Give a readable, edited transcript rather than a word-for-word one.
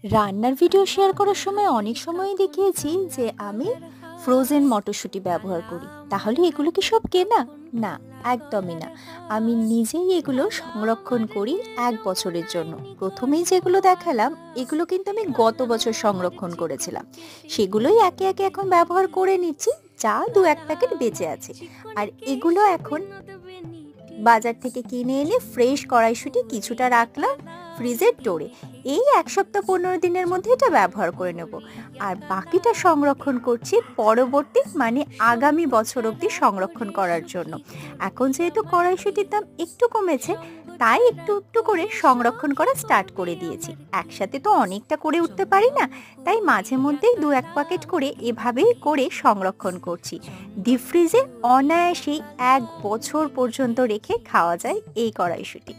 রান্নার video share করার সময় অনেক সময়ই দেখিয়েছি যে আমি ফ্রোজেন মটরশুঁটি ব্যবহার করি। তাহলে এগুলো কি সব কেনা? না, একদমই না। আমি নিজেই এগুলো সংরক্ষণ করি ১ বছরের জন্য। ১ম এই যেগুলো দেখালাম, এগুলো কিন্তু আমি গত বছর সংরক্ষণ করেছিলাম। সেগুলোই একে, একে এখন ব্যবহার করে নিচ্ছি, যা ২-১ প্যাকেট বেঁচে আছে। আর এগুলো এখন বাজার থেকে কিনে এনে ফ্রেশ কড়াইশুঁটি কিছুটা রাখলাম ফ্রিজের ডোরে। এই ১ সপ্তাহ ১৫ দিনের মধ্যে এটা ব্যবহার করে নেব। আর বাকিটা সংরক্ষণ করছি পরবর্তী মানে আগামী বছর অবধি সংরক্ষণ করার জন্য। এখন যেহেতু কড়াইশুঁটির দাম একটু কমেছে, তাই একটু একটু করে সংরক্ষণ করা স্টার্ট করে দিয়েছি। একসাথে তো অনেকটা করে উঠতে পারি না, তাই মাঝে মধ্যেই ২-১ প্যাকেট করে এভাবেই করে সংরক্ষণ করছি। ডিপ ফ্রিজে অনায়াসেই ১ বছর পর্যন্ত রেখে খাওয়া যায় এই কড়াইশুঁটি।